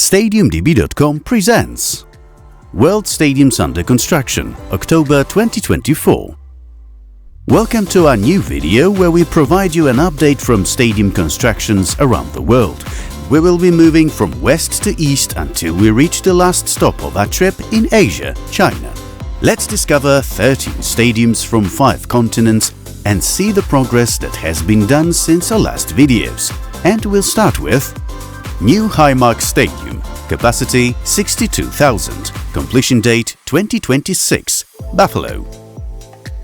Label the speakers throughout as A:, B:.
A: StadiumDB.com presents World Stadiums Under Construction, October 2024. Welcome to our new video where we provide you an update from stadium constructions around the world. We will be moving from west to east until we reach the last stop of our trip in Asia, China. Let's discover 13 stadiums from 5 continents and see the progress that has been done since our last videos. And we'll start with New Highmark Stadium, capacity 62,000, completion date 2026, Buffalo.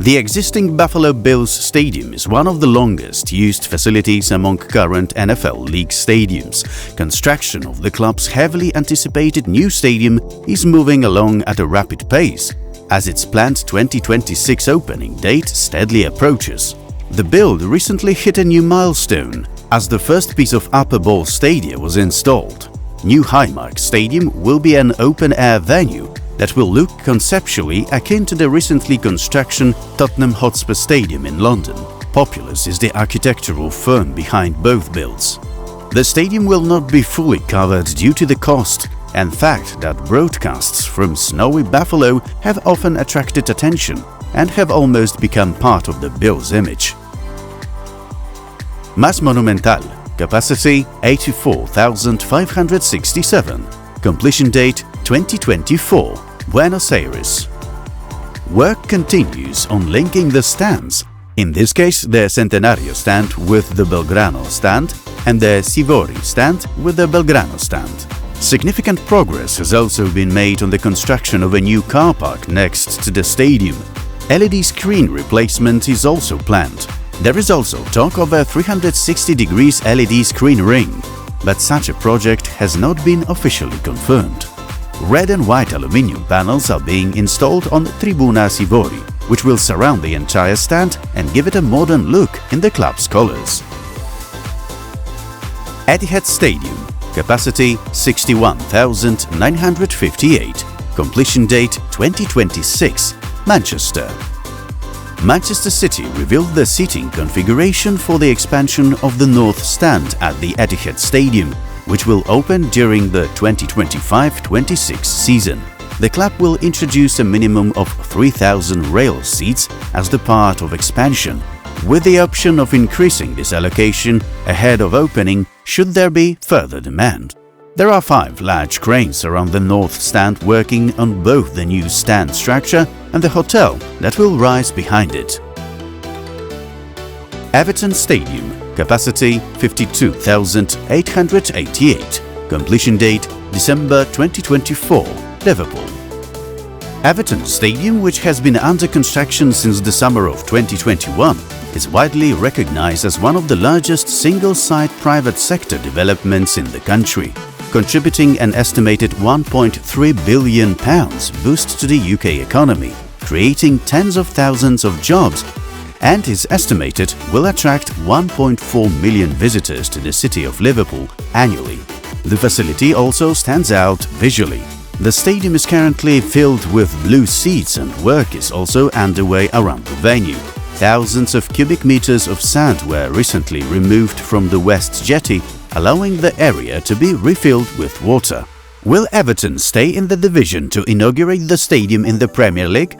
A: The existing Buffalo Bills Stadium is one of the longest used facilities among current NFL league stadiums. Construction of the club's heavily anticipated new stadium is moving along at a rapid pace, as its planned 2026 opening date steadily approaches. The build recently hit a new milestone, as the first piece of upper bowl stadia was installed. New Highmark Stadium will be an open-air venue that will look conceptually akin to the recently construction Tottenham Hotspur Stadium in London. Populous is the architectural firm behind both builds. The stadium will not be fully covered due to the cost and fact that broadcasts from snowy Buffalo have often attracted attention and have almost become part of the Bills' image. Monumental, capacity 84,567, completion date 2024, Buenos Aires. Work continues on linking the stands, in this case the Centenario stand with the Belgrano stand and the Sivori stand with the Belgrano stand. Significant progress has also been made on the construction of a new car park next to the stadium. LED screen replacement is also planned. There is also talk of a 360-degree LED screen ring, but such a project has not been officially confirmed. Red and white aluminium panels are being installed on Tribuna Sivori, which will surround the entire stand and give it a modern look in the club's colors. Etihad Stadium, capacity 61,958, completion date 2026, Manchester. Manchester City revealed the seating configuration for the expansion of the North Stand at the Etihad Stadium, which will open during the 2025-26 season. The club will introduce a minimum of 3,000 rail seats as the part of expansion, with the option of increasing this allocation ahead of opening should there be further demand. There are 5 large cranes around the North Stand working on both the new stand structure and the hotel that will rise behind it. Everton Stadium, capacity 52,888, completion date December 2024, Liverpool. Everton Stadium, which has been under construction since the summer of 2021, is widely recognized as one of the largest single-site private sector developments in the country, contributing an estimated £1.3 billion boost to the UK economy, creating tens of thousands of jobs, and is estimated will attract 1.4 million visitors to the city of Liverpool annually. The facility also stands out visually. The stadium is currently filled with blue seats and work is also underway around the venue. Thousands of cubic meters of sand were recently removed from the West Jetty, allowing the area to be refilled with water. Will Everton stay in the division to inaugurate the stadium in the Premier League?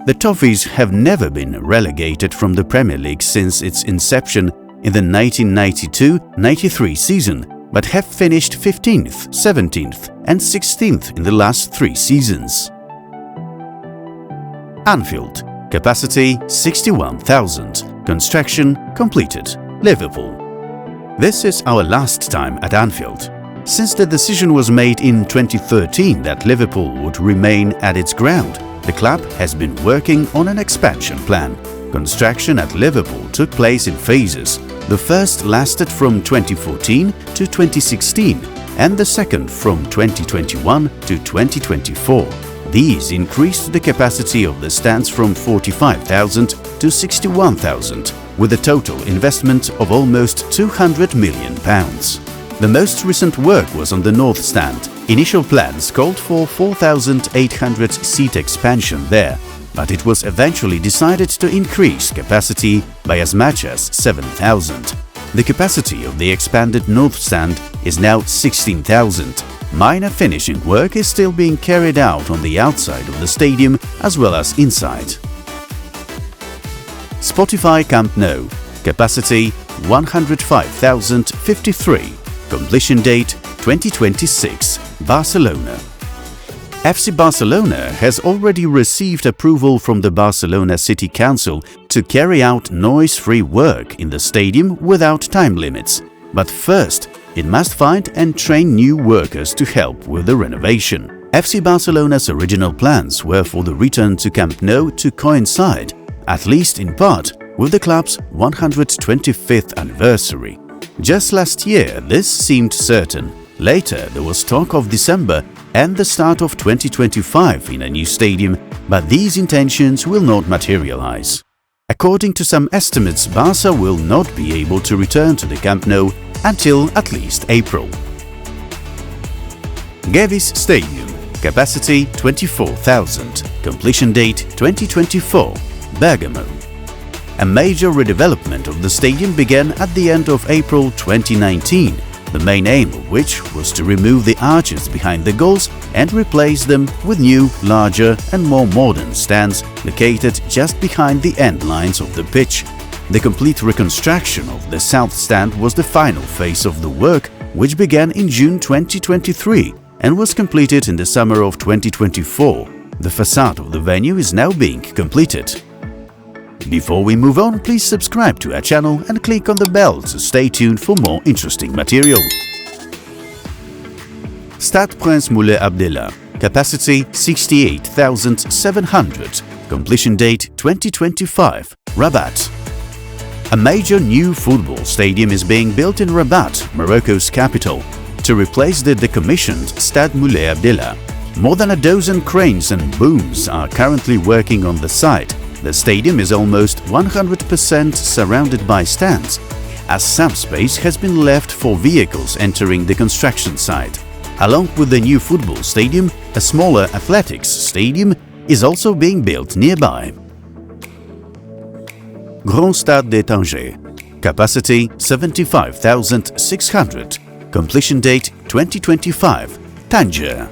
A: The Toffees have never been relegated from the Premier League since its inception in the 1992-93 season, but have finished 15th, 17th and 16th in the last 3 seasons. Anfield, capacity 61,000, construction completed, Liverpool. This is our last time at Anfield. Since the decision was made in 2013 that Liverpool would remain at its ground, the club has been working on an expansion plan. Construction at Liverpool took place in phases. The first lasted from 2014 to 2016 and the second from 2021 to 2024. These increased the capacity of the stands from 45,000 to 61,000, with a total investment of almost £200 million. The most recent work was on the North Stand. Initial plans called for 4,800 seat expansion there, but it was eventually decided to increase capacity by as much as 7,000. The capacity of the expanded North Stand is now 16,000, minor finishing work is still being carried out on the outside of the stadium as well as inside. Spotify Camp Nou, capacity 105,053, completion date 2026, Barcelona. FC Barcelona has already received approval from the Barcelona City Council to carry out noise-free work in the stadium without time limits. But first, it must find and train new workers to help with the renovation. FC Barcelona's original plans were for the return to Camp Nou to coincide, at least in part, with the club's 125th anniversary. Just last year, this seemed certain. Later, there was talk of December and the start of 2025 in a new stadium, but these intentions will not materialize. According to some estimates, Barca will not be able to return to the Camp Nou until at least April. Gewiss Stadium, capacity 24,000, completion date 2024, Bergamo. A major redevelopment of the stadium began at the end of April 2019, the main aim of which was to remove the arches behind the goals and replace them with new, larger and more modern stands located just behind the end lines of the pitch. The complete reconstruction of the south stand was the final phase of the work, which began in June 2023 and was completed in the summer of 2024. The facade of the venue is now being completed. Before we move on, please subscribe to our channel and click on the bell to stay tuned for more interesting material. Stade Prince Moulay Abdellah, capacity 68,700, completion date 2025, Rabat. A major new football stadium is being built in Rabat, Morocco's capital, to replace the decommissioned Stade Moulay Abdellah. More than a dozen cranes and booms are currently working on the site. The stadium is almost 100% surrounded by stands, as some space has been left for vehicles entering the construction site. Along with the new football stadium, a smaller athletics stadium is also being built nearby. Grand Stade de Tanger, capacity 75,600, completion date 2025, Tanger.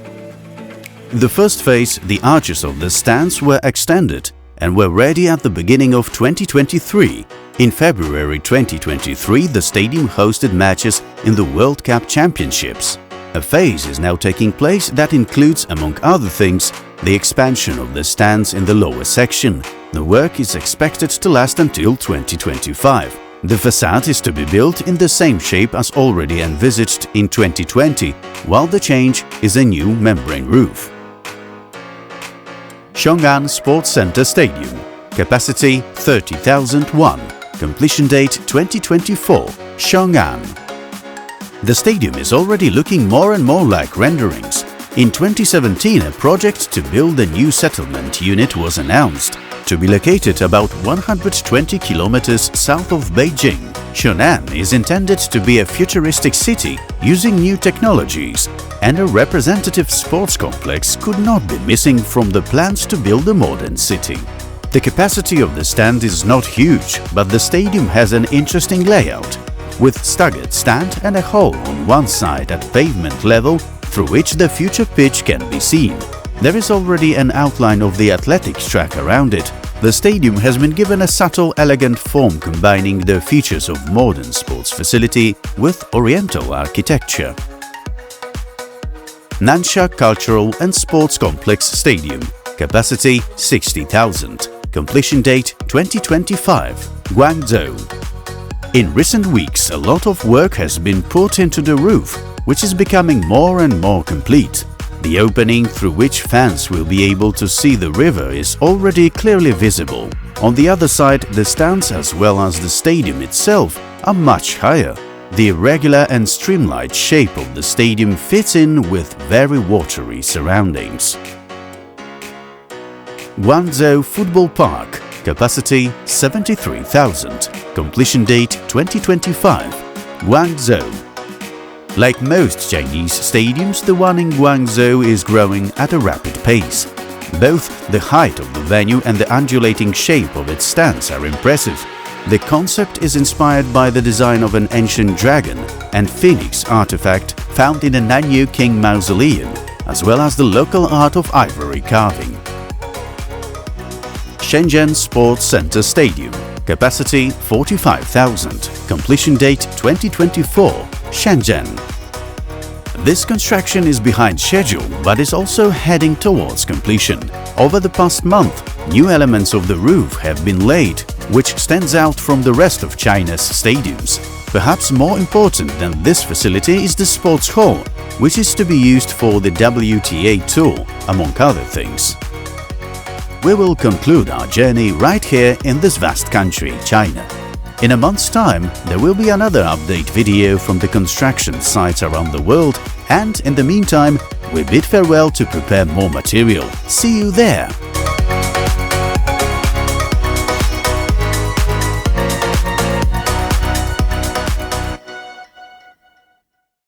A: In the first phase, the arches of the stands were extended and were ready at the beginning of 2023. In February 2023, the stadium hosted matches in the World Cup Championships. A phase is now taking place that includes, among other things, the expansion of the stands in the lower section. The work is expected to last until 2025. The facade is to be built in the same shape as already envisaged in 2020, while the change is a new membrane roof. Xiong'an Sports Center Stadium, capacity 30,001, completion date 2024, Xiong'an. The stadium is already looking more and more like renderings. In 2017, a project to build a new settlement unit was announced, to be located about 120 kilometers south of Beijing. Xiong'an is intended to be a futuristic city using new technologies, and a representative sports complex could not be missing from the plans to build a modern city. The capacity of the stand is not huge, but the stadium has an interesting layout, with staggered stand and a hole on one side at pavement level through which the future pitch can be seen. There is already an outline of the athletics track around it. The stadium has been given a subtle, elegant form combining the features of modern sports facility with Oriental architecture. Nansha Cultural and Sports Complex Stadium, capacity 60,000, completion date 2025, Guangzhou. In recent weeks, a lot of work has been put into the roof, which is becoming more and more complete. The opening through which fans will be able to see the river is already clearly visible. On the other side, the stands as well as the stadium itself are much higher. The irregular and streamlined shape of the stadium fits in with very watery surroundings. Guangzhou Football Park, capacity 73,000, completion date 2025, Guangzhou. Like most Chinese stadiums, the one in Guangzhou is growing at a rapid pace. Both the height of the venue and the undulating shape of its stands are impressive. The concept is inspired by the design of an ancient dragon and phoenix artifact found in a Nanyu King mausoleum, as well as the local art of ivory carving. Shenzhen Sports Center Stadium. Capacity 45,000. Completion date 2024. Shenzhen. This construction is behind schedule but is also heading towards completion. Over the past month, new elements of the roof have been laid, which stands out from the rest of China's stadiums. Perhaps more important than this facility is the sports hall, which is to be used for the WTA tour, among other things. We will conclude our journey right here in this vast country, China. In a month's time, there will be another update video from the construction sites around the world, and in the meantime, we bid farewell to prepare more material. See you there!